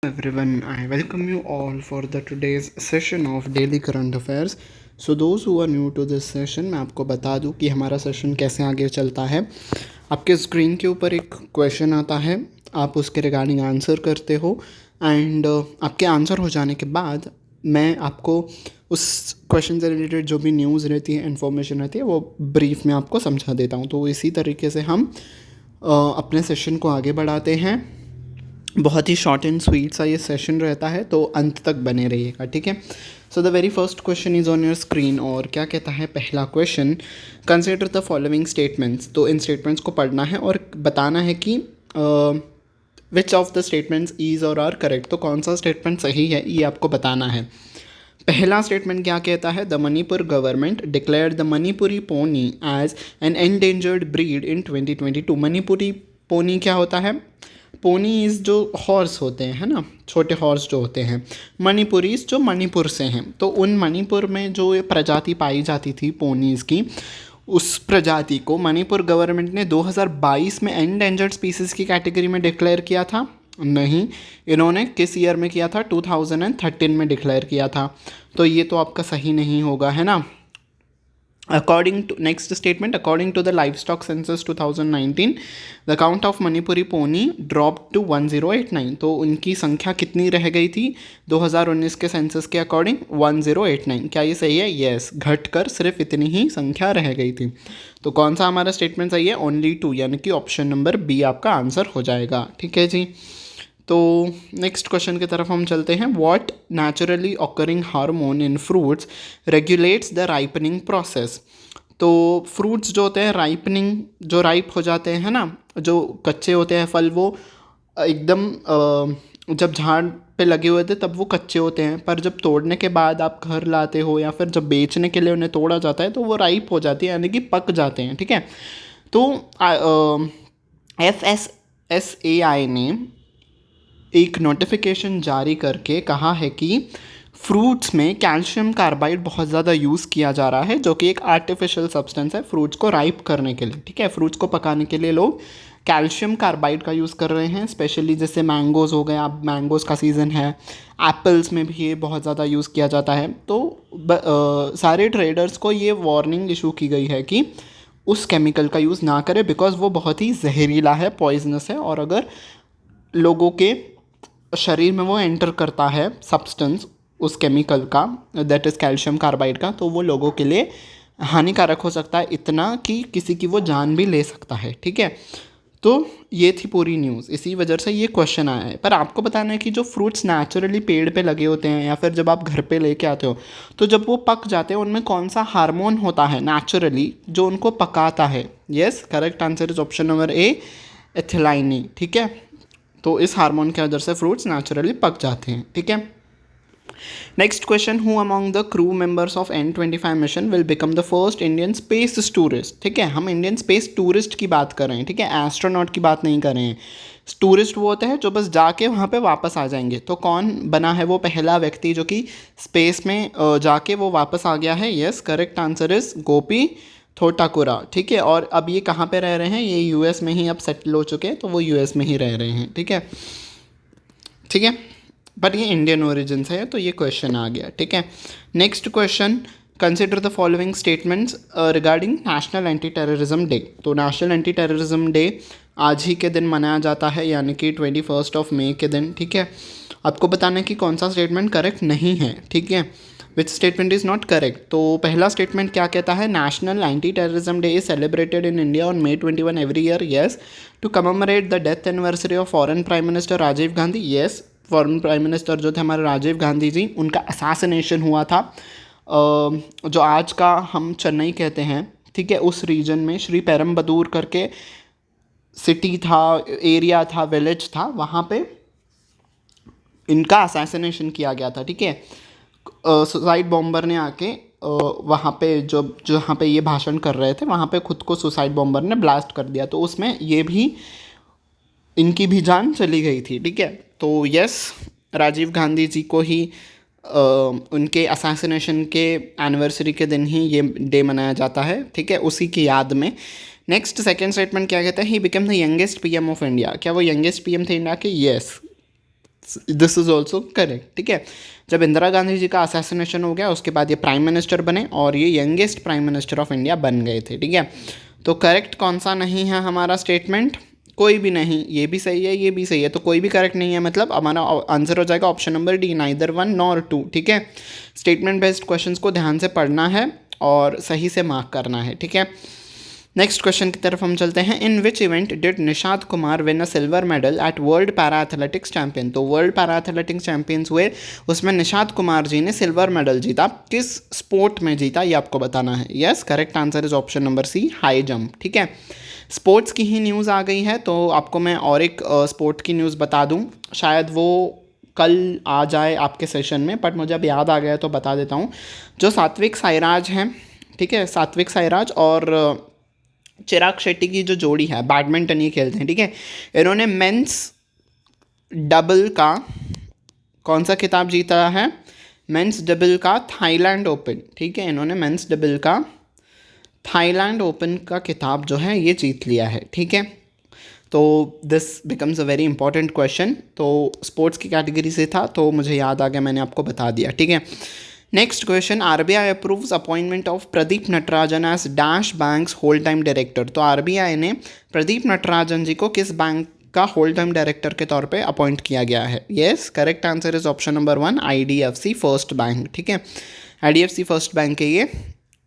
Everyone, I welcome you all for the today's session of Daily Current Affairs. So those who are new to this session, मैं आपको बता दूं कि हमारा session कैसे आगे चलता है। आपके स्क्रीन के ऊपर एक क्वेश्चन आता है, आप उसके रिगार्डिंग आंसर करते हो एंड आपके आंसर हो जाने के बाद मैं आपको उस क्वेश्चन से रिलेटेड जो भी न्यूज़ रहती है, इन्फॉर्मेशन रहती है, वो ब्रीफ में आपको समझा देता हूँ। तो इसी तरीके से हम अपने सेशन को आगे बढ़ाते हैं। बहुत ही शॉर्ट एंड स्वीट सा ये सेशन रहता है, तो अंत तक बने रहिएगा, ठीक है। So the very first question is on your screen और क्या कहता है पहला question, consider the following statements. तो इन स्टेटमेंट्स को पढ़ना है और बताना है कि which of the statements is और आर करेक्ट। तो कौन सा स्टेटमेंट सही है ये आपको बताना है। पहला स्टेटमेंट क्या कहता है, the Manipur government declared the Manipuri pony as an endangered breed in 2022। Manipuri pony क्या होता है? पोनीज जो हॉर्स होते हैं, है ना, छोटे हॉर्स जो होते हैं, मणिपुरीज जो मणिपुर से हैं, तो उन मणिपुर में जो ये प्रजाति पाई जाती थी पोनीज की, उस प्रजाति को मणिपुर गवर्नमेंट ने 2022 में एंडेंजर्ड स्पीसीज़ की कैटेगरी में डिक्लेयर किया था। नहीं, इन्होंने किस ईयर में किया था? 2013 में डिक्लेयर किया था। तो ये तो आपका सही नहीं होगा, है ना। According to next statement, according to the livestock census 2019, the count of Manipuri pony dropped to 1089। तो उनकी संख्या कितनी रह गई थी 2019 के सेंसस के अकॉर्डिंग? 1089। क्या ये सही है? यस, घटकर सिर्फ इतनी ही संख्या रह गई थी। तो कौन सा हमारा स्टेटमेंट सही है? ओनली 2, यानी कि ऑप्शन नंबर बी आपका आंसर हो जाएगा, ठीक है जी। तो नेक्स्ट क्वेश्चन की तरफ हम चलते हैं। What naturally occurring hormone in fruits regulates the ripening process. तो फ्रूट्स जो होते हैं, राइपनिंग, जो राइप हो जाते हैं ना, जो कच्चे होते हैं फल, वो एकदम जब झाड़ पे लगे हुए थे तब वो कच्चे होते हैं, पर जब तोड़ने के बाद आप घर लाते हो या फिर जब बेचने के लिए उन्हें तोड़ा जाता है तो वो राइप हो जाती है, यानी कि पक जाते हैं, ठीक है। तो FSSAI ने एक नोटिफिकेशन जारी करके कहा है कि फ्रूट्स में कैल्शियम कार्बाइड बहुत ज़्यादा यूज़ किया जा रहा है, जो कि एक आर्टिफिशियल सब्सटेंस है फ्रूट्स को राइप करने के लिए, ठीक है। फ्रूट्स को पकाने के लिए लोग कैल्शियम कार्बाइड का यूज़ कर रहे हैं, स्पेशली जैसे मैंगोज़ हो गए, अब मैंगोज़ का सीज़न है, एप्पल्स में भी ये बहुत ज़्यादा यूज़ किया जाता है। तो सारे ट्रेडर्स को ये वार्निंग इशू की गई है कि उस केमिकल का यूज़ ना करें, बिकॉज वो बहुत ही जहरीला है, पॉइजनस है, और अगर लोगों के शरीर में वो एंटर करता है सब्सटेंस उस केमिकल का, दैट इज़ कैल्शियम कार्बाइड का, तो वो लोगों के लिए हानिकारक हो सकता है, इतना कि किसी की वो जान भी ले सकता है, ठीक है। तो ये थी पूरी न्यूज़, इसी वजह से ये क्वेश्चन आया है। पर आपको बताना है कि जो फ्रूट्स नेचुरली पेड़ पे लगे होते हैं या फिर जब आप घर पे लेके आते हो, तो जब वो पक जाते हैं उनमें कौन सा हार्मोन होता है नेचुरली जो उनको पकाता है? Yes, correct answer is option number A, ethylene, ठीक है। तो इस हार्मोन की वजह से फ्रूट्स नेचुरली पक जाते हैं, ठीक है। Next question, who among the crew members of N25 mission will become the first Indian space tourist. ठीक है, हम इंडियन स्पेस टूरिस्ट की बात कर रहे हैं, ठीक है, एस्ट्रोनॉट की बात नहीं कर रहे हैं। टूरिस्ट वो होते हैं जो बस जाके वहाँ पे वापस आ जाएंगे। तो कौन बना है वो पहला व्यक्ति जो कि स्पेस में जाके वो वापस आ गया है? यस, करेक्ट आंसर इज गोपी थोटाकुरा, ठीक है। और अब ये कहाँ पे रह रहे हैं? ये यूएस में ही अब सेटल हो चुके हैं, तो वो यूएस में ही रह रहे हैं, ठीक है, ठीक है। बट ये इंडियन ओरिजिन से है, तो ये क्वेश्चन आ गया, ठीक है। Next question, consider the following statements regarding national anti terrorism day. तो नेशनल एंटी टेररिज्म डे आज ही के दिन मनाया जाता है, यानी कि 21 मई के दिन, ठीक है। आपको बताना है कि कौन सा स्टेटमेंट करेक्ट नहीं है, ठीक है, which statement is not correct. तो पहला स्टेटमेंट क्या कहता है? National anti terrorism day is celebrated in India on May 21 every year, yes, to commemorate the death anniversary of former prime minister Rajiv Gandhi. Yes, former prime minister जो थे हमारे राजीव गांधी जी, उनका assassination हुआ था जो आज का हम चेन्नई कहते हैं, ठीक है, उस रीजन में श्री पेरम्बदूर करके सिटी था, एरिया था, विलेज था, वहाँ पे इनका असैसिनेशन किया गया था, ठीक है। सुसाइड बॉम्बर ने आके वहाँ पे जो जहाँ पे ये भाषण कर रहे थे वहाँ पे खुद को सुसाइड बॉम्बर ने ब्लास्ट कर दिया, तो उसमें ये भी इनकी भी जान चली गई थी, ठीक है। तो यस, राजीव गांधी जी को ही उनके असैसिनेशन के एनिवर्सरी के दिन ही ये डे मनाया जाता है, ठीक है, उसी की याद में। नेक्स्ट सेकंड स्टेटमेंट क्या कहता है? He become the youngest PM of India. क्या वो यंगेस्ट पीएम थे इंडिया के? Yes, this is also correct, ठीक है। जब इंदिरा गांधी जी का असैसिनेशन हो गया उसके बाद ये प्राइम मिनिस्टर बने और ये youngest prime minister of India बन गए थे, ठीक है। तो करेक्ट कौन सा नहीं है हमारा स्टेटमेंट? कोई भी नहीं, ये भी सही है, ये भी सही है, तो कोई भी करेक्ट नहीं है, मतलब हमारा आंसर हो जाएगा option number D, neither 1 nor 2, ठीक है। स्टेटमेंट बेस्ड क्वेश्चंस को ध्यान से पढ़ना है और सही से मार्क करना है, ठीक है। नेक्स्ट क्वेश्चन की तरफ हम चलते हैं। In which event did Nishad Kumar win a silver medal at world para athletics champion? तो वर्ल्ड पैरा एथलेटिक्स चैंपियंस हुए, उसमें निषाद कुमार जी ने सिल्वर मेडल जीता। किस स्पोर्ट में जीता ये आपको बताना है। Yes, correct answer is option number C, high jump, ठीक है। स्पोर्ट्स की ही न्यूज़ आ गई है तो आपको मैं और एक स्पोर्ट की न्यूज़ बता दूं, शायद वो कल आ जाए आपके सेशन में, बट मुझे अब याद आ गया तो बता देता हूँ। जो सात्विक साईराज हैं, ठीक है, सात्विक साईराज और चिराग शेट्टी की जो जोड़ी है, बैडमिंटन ये खेलते हैं, ठीक है। इन्होंने मेंस डबल का कौन सा खिताब जीता है? मेंस डबल का थाईलैंड ओपन, ठीक है। इन्होंने मेंस डबल का थाईलैंड ओपन का खिताब जो है ये जीत लिया है, ठीक है। तो this becomes a very important question. तो स्पोर्ट्स की कैटेगरी से था तो मुझे याद आ गया, मैंने आपको बता दिया, ठीक है। Next question, RBI approves appointment of Pradeep Natarajan as dash bank's whole time director. तो आरबीआई ने प्रदीप नटराजन जी को किस बैंक का होल टाइम डायरेक्टर के तौर पे अपॉइंट किया गया है? Yes, correct answer is option number 1, IDFC first bank, ठीक है। आईडीएफसी फर्स्ट बैंक के ये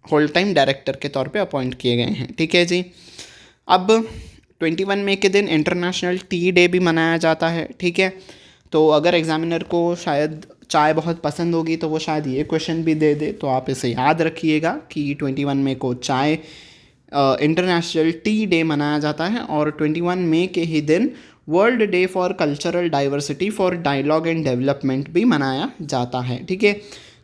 होल टाइम डायरेक्टर के तौर पे अपॉइंट किए गए हैं, ठीक है जी। अब 21 मई के दिन इंटरनेशनल टी डे भी मनाया जाता है, ठीक है। तो अगर एग्जामिनर को शायद चाय बहुत पसंद होगी तो वो शायद ये क्वेश्चन भी दे दे, तो आप इसे याद रखिएगा कि 21 मई को चाय इंटरनेशनल टी डे मनाया जाता है और 21 मई के ही दिन world day for cultural diversity for dialogue and development भी मनाया जाता है, ठीक है।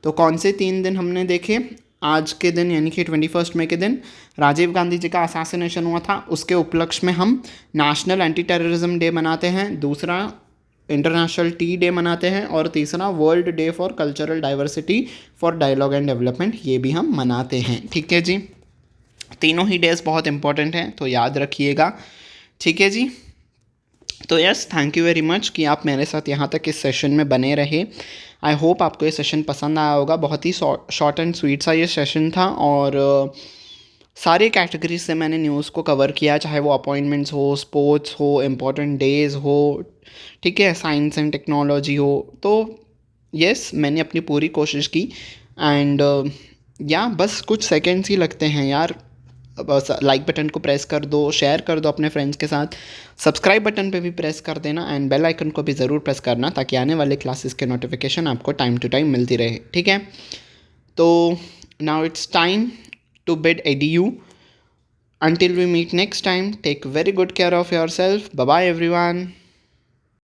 तो कौन से 3 दिन हमने देखे? आज के दिन यानी कि 21 मई के दिन राजीव गांधी जी का असैसिनेशन हुआ था, उसके उपलक्ष्य में हम नेशनल एंटी टेररिज्म डे मनाते हैं, दूसरा इंटरनेशनल टी डे मनाते हैं और तीसरा world day for cultural diversity for dialogue and development ये भी हम मनाते हैं, ठीक है जी। तीनों ही डेज बहुत इंपॉर्टेंट हैं तो याद रखिएगा, ठीक है जी। तो yes, thank you very much कि आप मेरे साथ यहाँ तक इस सेशन में बने रहे। आई होप आपको ये सेशन पसंद आया होगा। बहुत ही शॉर्ट एंड स्वीट सा ये सेशन था और सारी कैटेगरीज से मैंने न्यूज़ को कवर किया, चाहे वो अपॉइंटमेंट्स हो, स्पोर्ट्स हो, इम्पोर्टेंट डेज़ हो, ठीक है, साइंस एंड टेक्नोलॉजी हो। तो यस, मैंने अपनी पूरी कोशिश की एंड या बस कुछ सेकेंड्स ही लगते हैं यार। बस लाइक बटन को प्रेस कर दो, शेयर कर दो अपने फ्रेंड्स के साथ, सब्सक्राइब बटन पे भी प्रेस कर देना एंड बेल आइकन को भी ज़रूर प्रेस करना ताकि आने वाले क्लासेस के नोटिफिकेशन आपको टाइम टू टाइम मिलती रहे, ठीक है। तो now it's time to bid adieu. Until we meet next time, take very good care of yourself. Bye bye everyone.